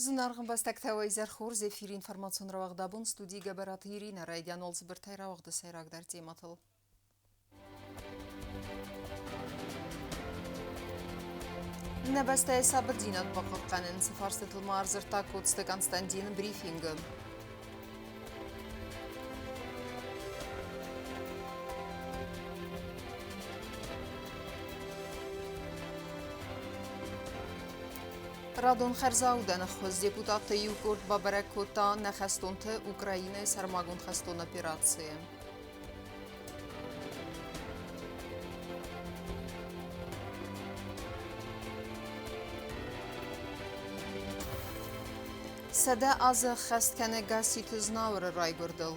Զնարղն բաստակթավայի զարխոր զեֆիր ինформацион равաղդաբուն ստուդի գաբարատ Իրինա ռայդյան olz բրթայ равաղդը սայրագդար ծեմատıl. Նեբաստայ սաբրդինատ բաղղանեն սվարստետլմա արզրտակ ոցտը Կոնստանտին брифингі. Radon Xerzaudena xoz deputatı Yukurt Babarekota nexestonte Ukrayina sarmagun xeston operatsiye. Sede az xestkene gasit znavr raygurdil.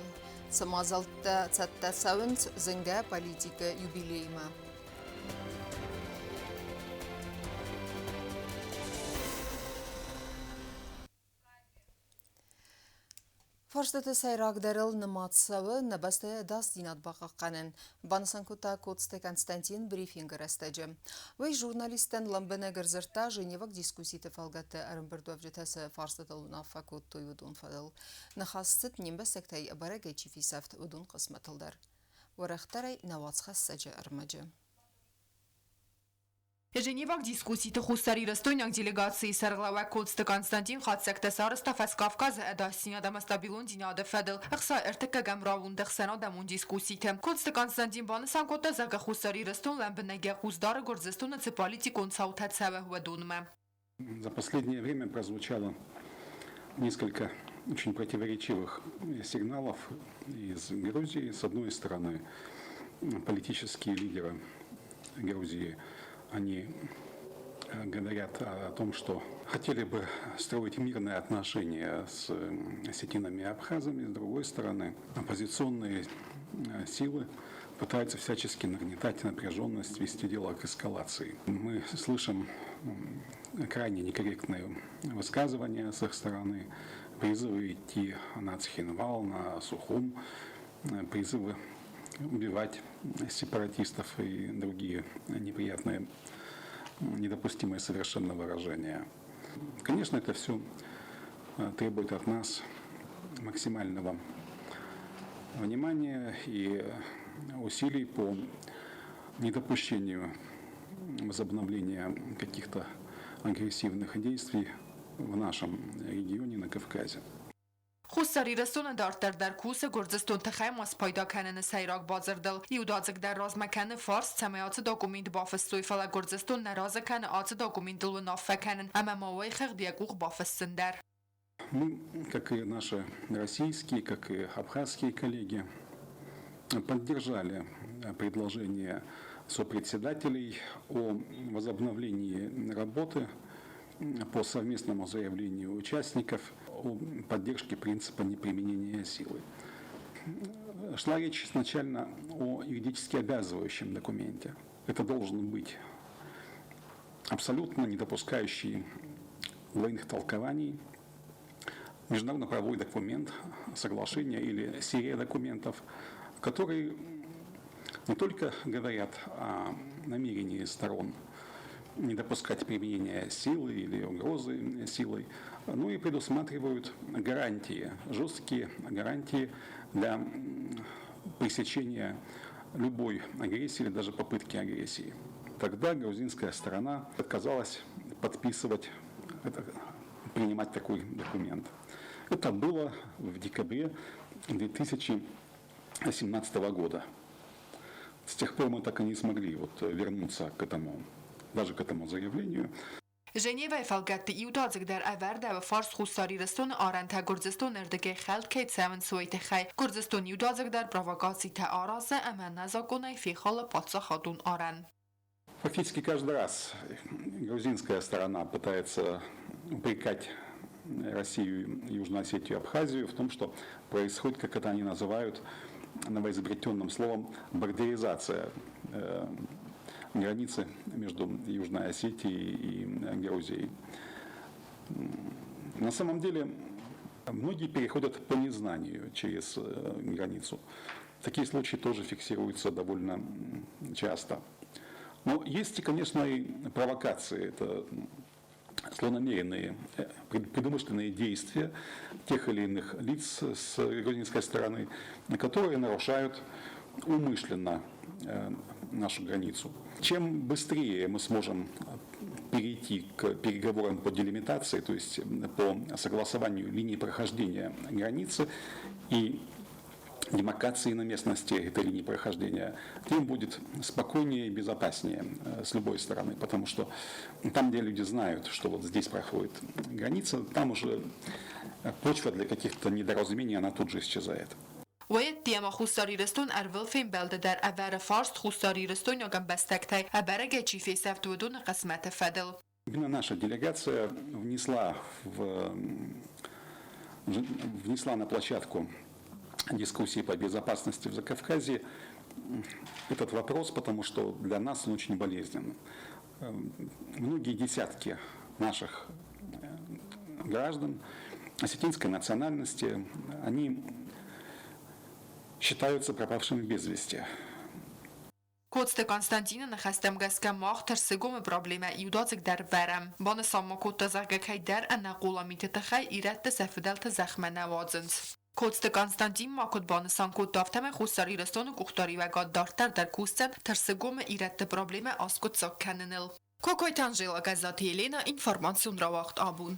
Samazalta tsetta savnt zinga politika jubileyma. Форштете сайрагдерил ныматсавы набасте дас динат бақаққанын. Банысанкута Котсте Константин брифингер астаджы. Вай журналистен ламбене герзерта женевак дискусситы фалгаты арымбірдуавжетасы форштетел унафакут туйудун фадыл. Нахасцит нимбе сектай барагай чифисафт удун қысматылдар. Варахтарай навацхассаджы армаджы. Женевак дискусситы хустари растойняк делегации сарглава Котсте Константин хатсекте Старостафас Кавказ эдасиня дамастабилун диняда федел ахса эртека гамравун дехсена дамун дискусситы. Котсте Константин банысан кота зага хустари растон ламбенеге хуздары горзестуна цеполитикон саутатсаве хуадунме. За последнее время прозвучало несколько очень противоречивых сигналов из Грузии. С одной стороны, политические лидеры Грузии они говорят о том, что хотели бы строить мирные отношения с осетинами и абхазами. С другой стороны, оппозиционные силы пытаются всячески нагнетать напряженность, вести дело к эскалации. Мы слышим крайне некорректные высказывания с их стороны, призывы идти на Цхинвал, на Сухум, призывы убивать сепаратистов и другие неприятные, недопустимые совершенно выражения. Конечно, это все требует от нас максимального внимания и усилий по недопущению возобновления каких-то агрессивных действий в нашем регионе на Кавказе. خساری رسون دارتر در کوس گرزستون تخیم از پیدا کنن سیراک بازردل یودازک در راز مکن فارس سمیات داکومنت بافستوی فلا گرزستون نراز کن آت داکومنت دلو نافه کنن اما موای خیق بیگوغ باфестендер. Мы, как и наши российские, как и абхазские коллеги, поддержали предложение сопредседателей о возобновлении работы по совместному заявлению участников о поддержке принципа неприменения силы. Шла речь изначально о юридически обязывающем документе. Это должен быть абсолютно не допускающий двойных толкований международно-правовой документ, соглашение или серия документов, которые не только говорят о намерении сторон не допускать применения силы или угрозы силой, но и предусматривают гарантии, жесткие гарантии для пресечения любой агрессии или даже попытки агрессии. Тогда грузинская сторона отказалась принимать такой документ. Это было в декабре 2017 года. С тех пор мы так и не смогли вернуться к этому заявлению. Женева фалгатти иудазик در اورده و فارس خوستاری رستون آرنته گرزستون اردگه خلق کیت سمن سویت خی گرزستون иудазик در провокации те аразы اما незаконной фихала паца хадун арен. Фактически каждый раз грузинская сторона пытается упрекать Россию, Южную Осетию и Абхазию в том, что происходит, как это они называют новоизобретенным словом, бордеризация границы между Южной Осетией и Грузией. На самом деле, многие переходят по незнанию через границу. Такие случаи тоже фиксируются довольно часто. Но есть, конечно, и провокации. Это злонамеренные, предумышленные действия тех или иных лиц с грузинской стороны, которые нарушают умышленно нашу границу. Чем быстрее мы сможем перейти к переговорам по делимитации, то есть по согласованию линии прохождения границы и демаркации на местности этой линии прохождения, тем будет спокойнее и безопаснее с любой стороны, потому что там, где люди знают, что вот здесь проходит граница, там уже почва для каких-то недоразумений, она тут же исчезает. وید دیما خوستاریرستون ارول فیم بلده در ابر فارست خوستاریرستون یا بستکتای ابر گچی فی سفتودون قسمت فدل. Именно наша делегация внесла на площадку дискуссии по безопасности в Закавказье этот вопрос, потому что для нас он очень болезненный. Многие десятки наших граждан осетинской национальности, они считаются пропавшими без вести. Կոստե Կոնստանտինը նխաստեմ գասկա մաղ թրսգոմը պրոբլեմա իուդացիկ դար բերեմ։ Բանը սամակոտը զարգակայ դար անաղուլամիտը տխայ իրատը սեֆդելտը զախմենա վազնց։ Կոստե Կոնստանտին մակոտ բանը սանկոտ դավթեմը խուսարի ռստոնը կուխտարի վագատ դարտար դար կուստեն թրսգոմը իրատը պրոբլեմա ասկոտ սակքաննել։ Կոկոյտան ժելա գազատի Елена ինֆորմացիոն ռավախտ աբուն։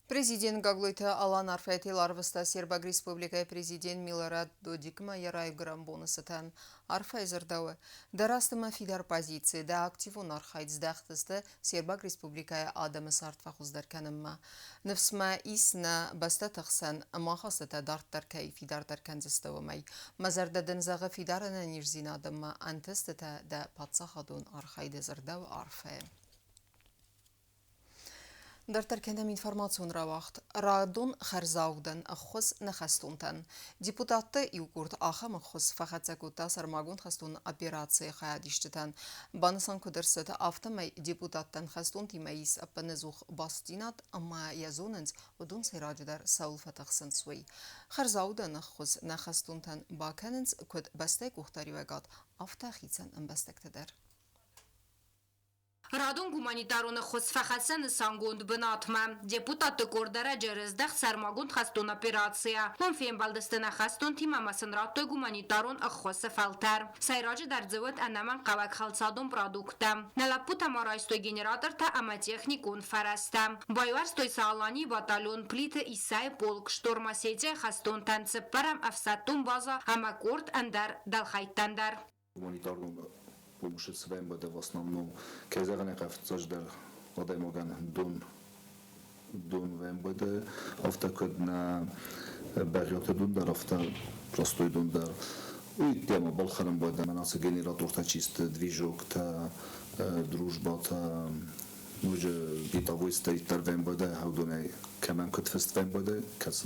Президент Гаглойта Алан Арфетил Арваста Сербаг Республика президент Милорад Додикма Яраю Грамбонусатан Арфайзердауэ Дарастыма фидар позиции да активун архайдз дахтысты Сербаг Республика Адамы Сартфахуздар канымма Нефсма исна баста тахсан махасата дарттар кай фидардар канзыстауэмай Мазардадын зага фидарана нирзин адамма антыстыта да патсахадун архайдызырдау арфэ در ترکندم اینفورماسیون را وقت رادون خرزاودن خص نخستونتن دیپوتات یوگورد آخم خص فقط زکوتا سرماگون خستون اپراتسی خیادیشتن بانسان کدرست آفتم دیپوتاتن خستون تیمیس اپنزوخ باستینات اما یزوننز و دون سراج در سول فتخسن سوی خرزاودن خص نخستونتن باکننز کد بسته گختاری وگات آفتخیتن ام بستکتدر Radun gumanitarone xosfaxasen sangund bnatma deputat kordara jerezdakh sarmagund khastun operatsiya hon fem baldestena khastun timamasın ratto gumanitaron xosfaltar sayraj dar zavod anaman qavak khalsadun produkta nalaputa maraysto generator ta ama texnikun farasta boyvar stoy sağlani batalyon plite isay polk shtormasete khastun tanseparam afsatun baza ama kord andar dalkhaytandar Помощь своим буде в основному кезагане кафцождар одаймоган дун вем буде автокод на багиоте дундар авто простой дундар и тема балханам буде манасы генератор та чист движок та дружба та уже битовой стоит тар вем буде хаудуне каман котфест вем буде кас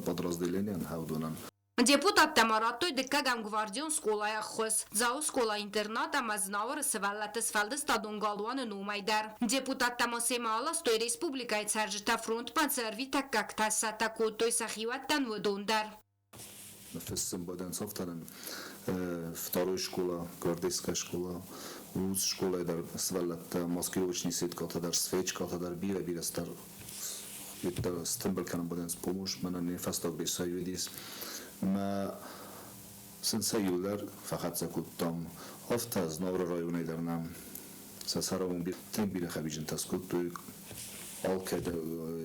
подразделение хаудунан Депутат Тамараттой декагам гвардион сколая хос. Зао скола интерната мазнавар севаллатес фалдес тадун галуан нумайдар. Депутат Тамасемала стой республикай царжита фронт панцерви таккак тассата куттой сахиваттан вудундар. Фессем боден софтарен второй школа, гвардейская школа, вуз школа дар сваллатта маскировочный сет катадар свеч катадар бира стар. Это стембелканам боден с помощь, мана не фастаг бесаюдис. ما سنسيولر فقط سكوتام أفتى زنور رايوني درنام سسرهم بيتم بيل خبيجن تسكوت توي all كده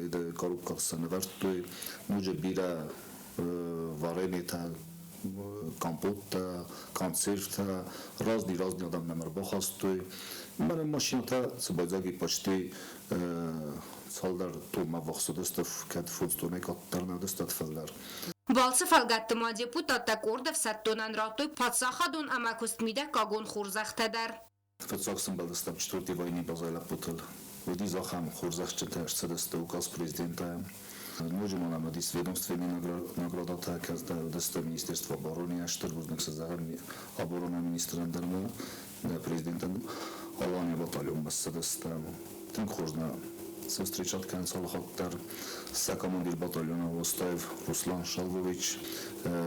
إذا كارو كاسن ورد توي موجة بيلا وارني تا کامپوت تا کانسرف تا رازنی آدم نمر بخواست توی من ماشین تا سبازگی پشتی سالدار تو موقع دستف کد فوتستونه کاتر ندستاد فلر Balsı falgattımı deputatta kordaf sattonan rattoy patsahadun ama kustmide kagon xurzaxtadar. Фацаксен балдастам четвърти войни базайла путал. Води захам хурзахчета съдъста указ президента. Можем да мадис ведомствени наградата казда дъста Министерство обороны, Штъргузнак се загърни оборона министра дърма на президента. Алания батальон бас съдъста. Тим хурзна се встречат канцал хоттар са командир батальона Востоев Руслан Шалвович.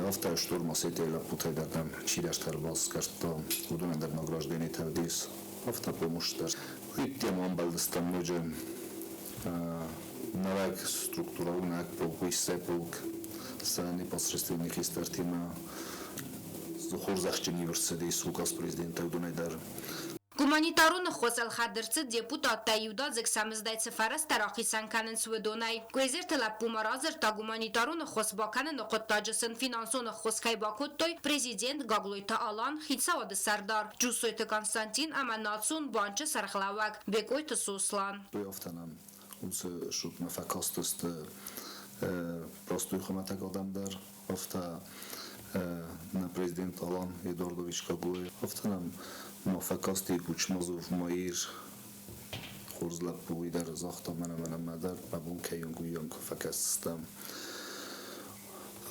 Автая штурма сетела путайдатам чиляштар балскарто удунандар награждение тавдис. Автопомощтар И тема амбалдыстан мөже навек структура унак полк, полк, са непосредственных истертима Խորզախ университета указ президента Удунайдар. Գումանիտարունը խոսել խադրցը դեպուտատ տայյուդա ձեքսամզդայցը ֆարաս տարախիսան կանն սուեդոնայ գույզերտը լապպումը ռազր տա գումանիտարունը խոսբականը նոկոտտաջսն ֆինանսոնը խոսքայ բակոտտոյ պրեզիդենտ գագլոյտա ալան խիցաոդը սարդար ջուսոյտը Կոնստանտին ամանացուն բանչը սարխլավակ բեկոյտը սուսլան Բեովտանամ uns շուտ մֆակոստստ простой խմատակադամդար ofta на президент Алан Эдуардович Кагуэ офтанам موفقاستی کوچمازوف مایر خورزلب بوی در زاختا من مدر بابون کیون گویان که فکستم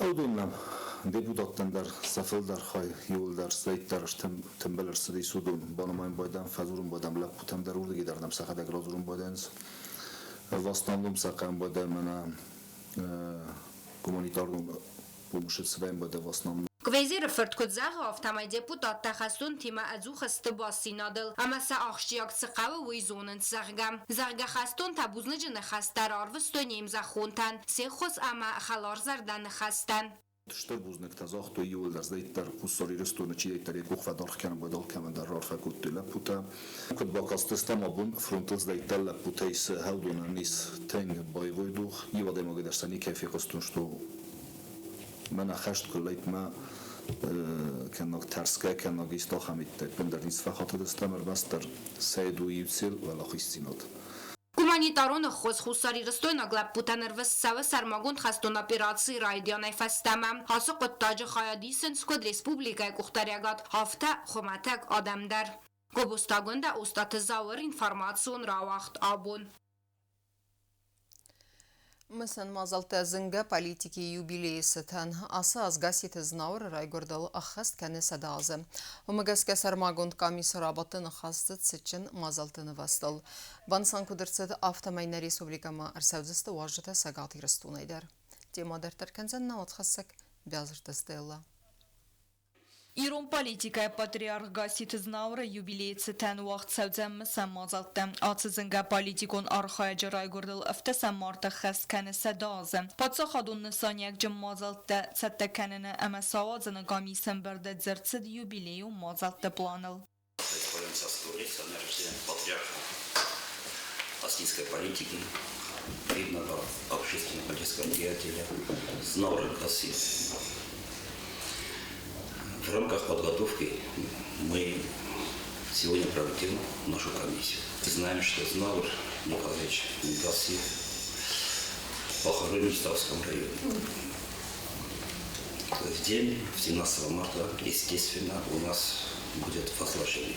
او دونم دیپوداتن در سفل در خای یول در سایت درش تنبلر سدی سودون بانماین بایدم فزورون بایدم لب بودم در اردگی دردم سخت اگرازورون بایدنز واستانلوم سقم بایدم من گومانیتارون بومشت سویم بایده واستانلوم Գվեզիրը ֆրտկոտ զաղը ավտամայ դեպուտատ տախաստուն թիմա ածուխը ստբասինադլ ամասա աղշիակ ծխավը ուի զոնն ծաղգամ զաղգախաստուն թաբուզնջը նխաստար արվստոն իմ զախոնտան սեխոս ամա խալարզարդան նխաստան Что бузник та захто юл در زیت در خساری رستون چی یک طریق و دارخ کنم بدال کم در راه فکوت لپوتا کد با کاستستم آبون فرونتز دیت لپوتا ایس هودون نیس تنگ بای ویدوخ یه وادی مگه درسانی کیفی قستون شتو من أخشت كليت ما كان ترسكا كان جيستاخ هميت بندر نيس فخاطر استمر بستر سيد ويوسيل ولا خيستينات Գումանիտարոնը խոս խուսարի ռստոյնա գլապպուտաներվս սավը սարմագունդ խաստոն ապիրացի ռայդիան այֆաստամա հասը կոտտաջը խայադիսն սկոդ ռեսպուբլիկայ կուխտարյագատ հավթա խոմատակ ադամդար Գոբուստագոնդա ուստատը զավыр ինформацион რავախտ աբուն Мысан мазалта зынга политики юбилеи сатан аса азгасит знаур райгордал ахаст кане садазы. Умагаске сармагунд комиссар абатын ахастыт сычын мазалтыны вастал. Бансан кудырцыд автомайна республикама арсавзысты уажыта сагат ирыстунайдар. Тема дартарканзан наотхассак бязыртыстыла. Իրոն պոլիտիկայ պատրիարխ գասիտ զնաուրը юбилейцы тән уақыт сәудзәмі сәммазалтты. Ացı զնգա պոլիտիկոն արխայա ջրայգորդыл ыфты сәммарты խəst кәні сәдазы. Պատсақ адун նսանյակ ջմмазалтты цәтті кәніні әмә савазыны гамисен бірді дзірцid юбилею мазалтты планыл. Исполняется 100 лет со дня рождения патриарха астинской политики, видного общественно-политического деятеля Знаура Гасита. В рамках подготовки мы сегодня проводим нашу комиссию. Знаем, что Знаур Николаевич Гасиев похоронен в Ставском районе. В день, 17 марта, естественно, у нас будет возложение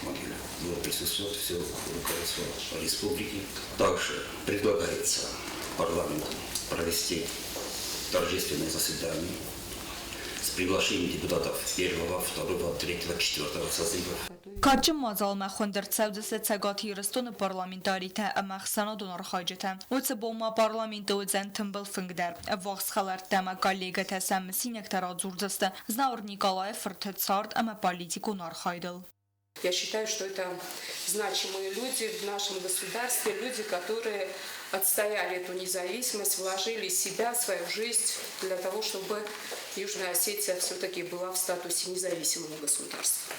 могилы. Будет присутствовать все руководство республики. Также предлагается парламенту провести торжественное заседание с приглашением депутатов 1, 2, 3, 4 созыва. Կաճը մազալ մախոնդր ծավդս է ծագաթի իրստոնը պարլամենտարի թե ամախսանոդուն արխաջը Ոծը բոմա պարլամենտը ուծեն թմբլ ֆնգդար Վաղս խալար տեմա կալեգը թեսեմ սինեք տարածուրձստը Знаур Николаев фртецард ама политикун архайдал. Я считаю, что это значимые люди в нашем государстве, люди, которые отстояли эту независимость, вложили себя, свою жизнь для того, чтобы Южная Осетия все-таки была в статусе независимого государства.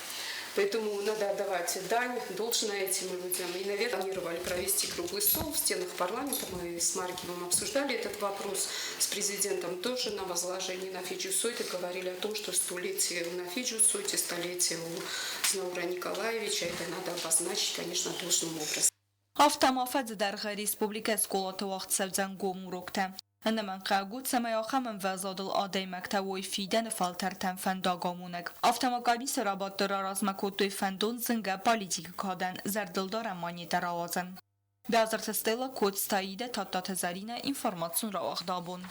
Поэтому надо отдавать дань, должное этим людям. И, наверное, планировали провести круглый стол в стенах парламента. Мы с Маркиевым обсуждали этот вопрос. С президентом тоже на возложении на Фиджусойте говорили о том, что столетие на Фиджусойте, столетие у Знаура Николаевича. Это надо обозначить, конечно, должным образом. Автомафад در республика сколаты وقت سوزن گومروکته. Հնման կագուտ սամայախամն վազադլ ադեյ մակտավոյ ֆիդեն ֆալտարտան ֆանդագամունակ։ Ավտոմակալի սրաբատտր արազմակոտոյ ֆանդոն զնգա պոլիտիկ կադեն զարդլդար ամանի տարավազն։ Բյազրտստելը կոց տայիդը թատտաթզարինը ինվորմացուն ռավաղդաբուն։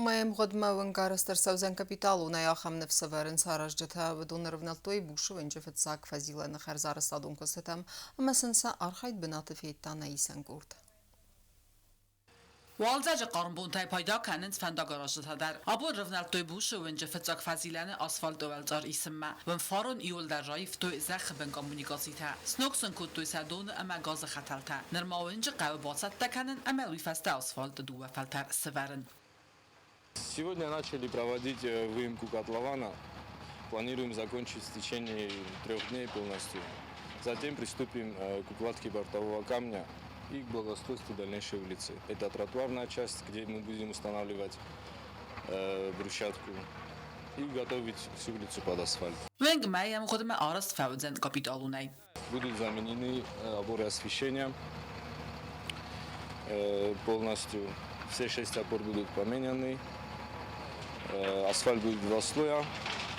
Маем годмавын гарыстыр саузен капиталу наяхам нефсеверен саражджета вдун равналтой бушу венджефетсак фазила на харзарыстадун костетам, амасынса архайд бинаты фейттана исен гурд. والزج قارنبون تای پایدا کنند فنداگاراژ در ابو رفنال توی بوش و انج فتزاک فازیلانه آسفالت والزار اسم و فارون ایول در رایف توی زخ بن کمونیکاسی تا سنوکسن کود توی سدون اما گاز خطر تا نرماونج قوی باسط تکنن اما ویفست آسفالت دو و فلتر سوارن. Сегодня начали проводить выемку котлована. Планируем закончить в течение 3 дней полностью. Затем приступим к укладке бортового камня и к благоустройству дальнейшей улицы. Это тротуарная часть, где мы будем устанавливать брусчатку и готовить всю улицу под асфальт. Венг маям ходим арас фаудзен капиталунай. Будут заменены опоры освещения полностью. Все 6 опор будут поменены. Асфальт будет 2 слоя.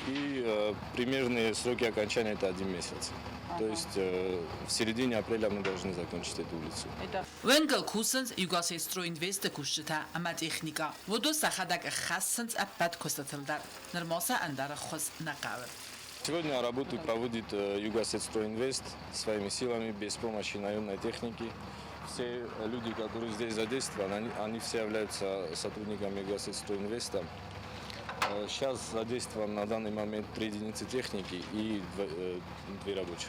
И примерные сроки окончания это 1 месяц. То есть в середине апреля мы должны закончить эту улицу. Венгл кусенс югасей стройинвест кушта ама техника. Водо сахадак хассенс аппат костателдар. Нормаса андар хос накавер. Сегодня работу проводит Югасетстройинвест своими силами, без помощи наемной техники. Все люди, которые здесь задействованы, они все являются сотрудниками Югасетстройинвеста. Сейчас задействован на данный момент 3 единицы техники и 2 рабочих.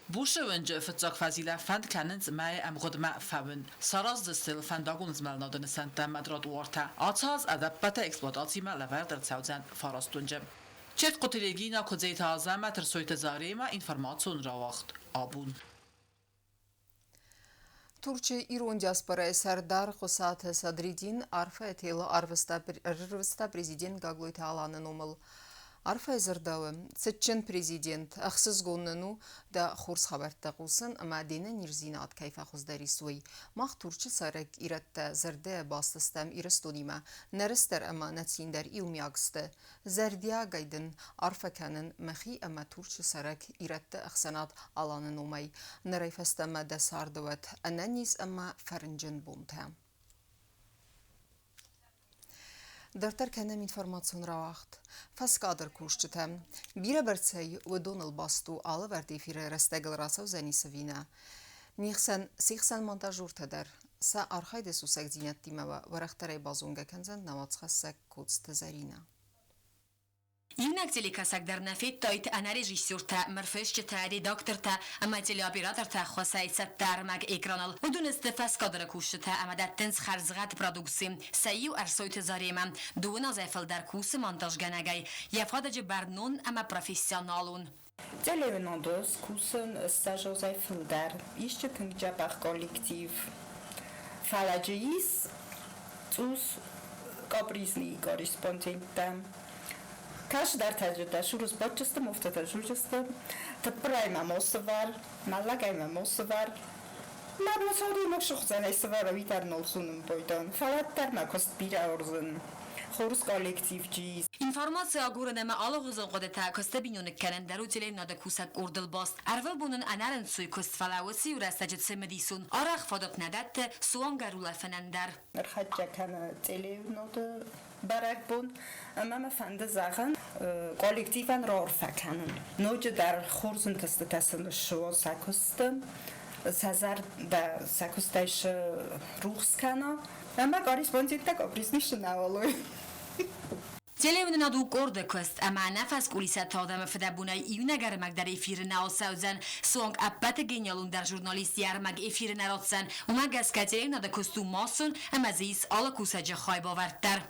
Буше венже фцак фазила фанд каненс май ам годма фавен. Сараз дстил фандагунз малнаден санта мадрат уорта. Атаз адапта эксплуатации малавер цаузан фарастунже. Чет قطرگینا کزیت آزم ترسویت زاریم інформацію راوخت آبون. Турчия Ирон диаспора Сардар Хусат Садридин арфа этела арвеста президент Гаглойт Аланы номал. Арфа зырдавы, сетчен президент, ахсыз гонныну да хурс хабарта қусын, ама дені нирзинат кайфа хуздари суй. Мах турчи сарек иратта зырде бастыстам ирыстонима, нәрістер ама нәтсиндер илмиягсты. Зәрдия гайдын арфа канын махи ама турчи сарек иратта ахсанат аланы номай. Нарайфастама да сардават, ананис ама фарынжын бомта. Дартар кенем информацион равахт. Фаскадр кушчетем. Бире берцей و دونل باستو آل وردی فیره رستگل راسو زنی سوینا. نیخسن سیخسن منتاجور تدر. سا آرخای دسو سک زینت دیمه و ورختره بازونگه کنزن نواتخ سک کودس تزارینا. Юнак телекасак дар нафет тойт ана режиссер та марфешче та редактор та ама телеоператор та хосайсат дармак экранал удунесте фаскадра кушта амадаттенс харзгат продуксим сайю арсойт зарема дуна зефел дар кус монтаж ганагай яфадаж барнун ама профессионалун Телевинодос кусын стажозефел дар ишче тынджабах коллектив фаладжис цус капризни корреспондентам Каш дар таҷриба шурус бочаста муфтата жуҷаста тапрайма мосвар малагайма мосвар мабосади мошухзана свара витар нолсунум бойдан фалаттар макост бира орзун хорус коллектив ҷиз Информация гурнема алогузон қодета коста бинун канан дару телевинада кусак урдил баст арвал бунун анарен суй кост фалаваси урастаҷит семедисун арах фадот надат суангарула фанандар хаҷа кана телевинада барак бун мама фанда заган коллективан рорфа канан ноҷа дар хурзун тастатасын шо сакустам сазар да сакустайш рухс кана мама корреспондента капризниш навалой Телевинadu korda kost ama nefes kulisat adam fedabunay iyunagar mag dar efir naosauzen song appat genialun dar jurnalist yarmag efir naratsan umag televинada kostum masun ama zis ala kusaja khaybavartar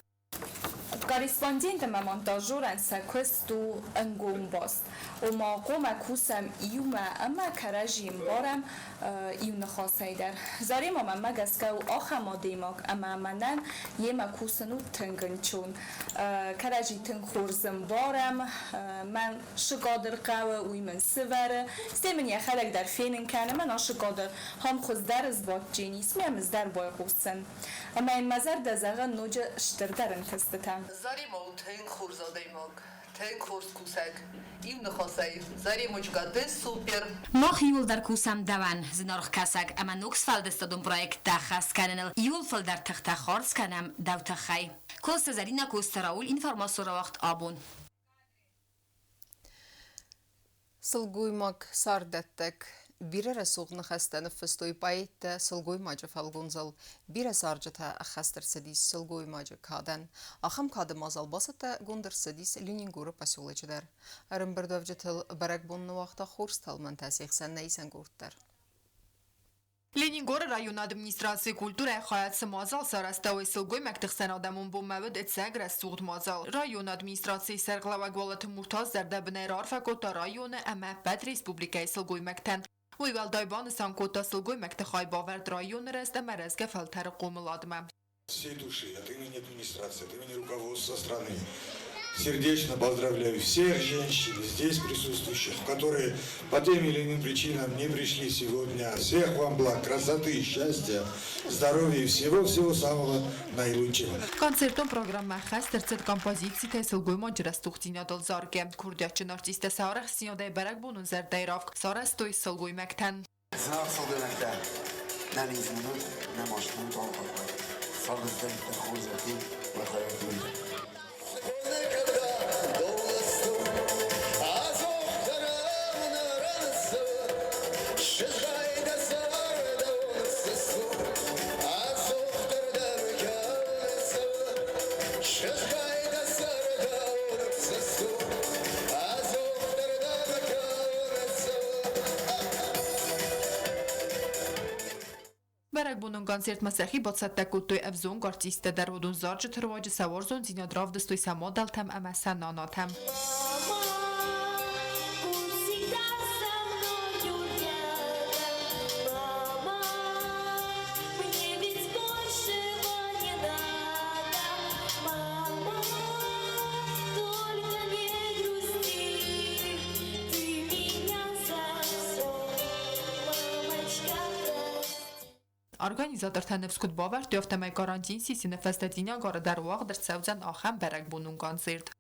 Корреспондентам монтажеран сакусту ангумбаст. Ома кома кусам июма ама каражим барам июна хасайдар. Зарим ама магаскау ахама демак ама манан ема кусану танганчун. Каражи тангхурзам барам من شقادر قوه وی من سواره استمن یه خلق در فینن کنه من آشقادر هم خود در از باد جینیس میم از در بای قوسن اما این مزر دزاغه نوجه شتردرن خستتم زاری مول تنگ خورزاده ماگ تنگ خورز کوسک این نخواسته زاری مجگاده سوپر ماخ یول در کوسم دوان زنارخ کسک اما نوکس فالدستادون پرویکت دخست کنن یول فال در تخت خارز کنم دو تخی کوست زرینه کوست راول اینفرماسو را وقت آبون Сылгуймак сардеттек Բիրերը սողնը խստանը ֆստոյ պայետը սլգոյ մաջը ֆալգոնզալ բիրը սարջը խստր սդիս սլգոյ մաջը կադեն ախամ կադը մազալ բասը գոնդր սդիս լինինգուրը պասյոլեջդեր արմբրդով ջթլ բարակբոննու ախտա խորստալ մնտասիխսան նեյսան գուրտեր Լենինգորը ռայոն ադմինիստրացիի կուլտուրա է խայացը մազալ սարաստավի սլգոյ մեկտիխսան ադամուն բոմավդ էցեգրը սուղդ մազալ։ Ռայոն ադմինիստրացիի սերգլավագվալըթ մուրթազ զերդաբներ արվակոտա ռայոնը əmə բəd ռեսպուբլիկայի սլգոյ մեկտən։ Ուйвал դայբանը սանկոտա սլգոյ մեկտիխայ բավերդ ռայոնը ռեստը մերեզգե ֆալթարը qoմլադմը։ Всей души, от имени администрации, от имени руководства страны сердечно поздравляю всех женщин здесь присутствующих, которые по тем или иным причинам не пришли сегодня. Всех вам благ, красоты, счастья, здоровья и всего-всего самого наилучшего. Концертон программа хастерцет композиции те сылгой маджрастухтина долзарге. Курдячын артисте сарах синодай барак бунун зердайрав. Сарастой сылгой мектен. Знак сылгой мектен. Не изменут, не можут алкоголь. Сабызден хузати вахаятуй. Барак бунун концерт масахи бацаттакуттой авзон артисте дар водун заржы тырважы саварзон зинадрав дастой самодал там амасан нанатам. Organizator Tanevskut Bavar döftəmək karantin sisini fəstədinə qarı dərvaq dərsəvcən axəm bərək bunun konsert.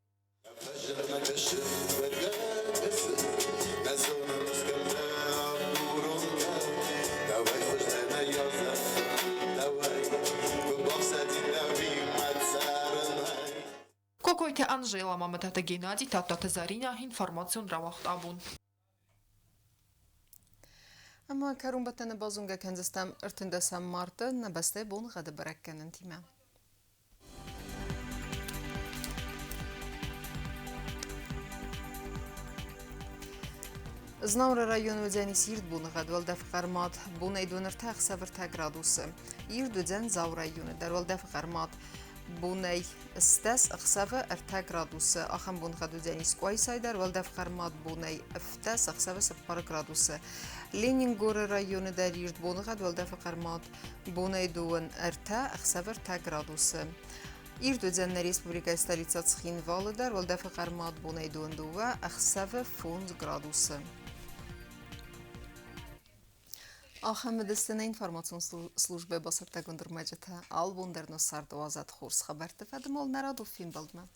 Kokoyte Anjela Mametata Gennadi Tatata Zarina informațion ravaxt abun. Ama karun batana bazunga kenzestam irtindesam martı nabaste bon gada barakkanen tima. Znavra rayonu dzeni sird bunu gadval dafqarmat bunu idunirtaq savrta graduсы. Irdu dzen zav rayonu darval dafqarmat bunay stas aqsava irta graduсы. Axam bunu gadu dzeni squay saydar val dafqarmat bunay iftas aqsava 0 graduсы. Ленингор районы дарирд бонғад валдафы қармат бонай дуын әрта ақсавыр та градусы. Ирду дзенна республика столица Цхин валыдар валдафы қармат бонай дуын дуға ақсавы фонд градусы. Ахамедістіна информацион службе басатта гундырмаджата албундерно сарду азад хорс хабарты фадымол нараду фин балдма.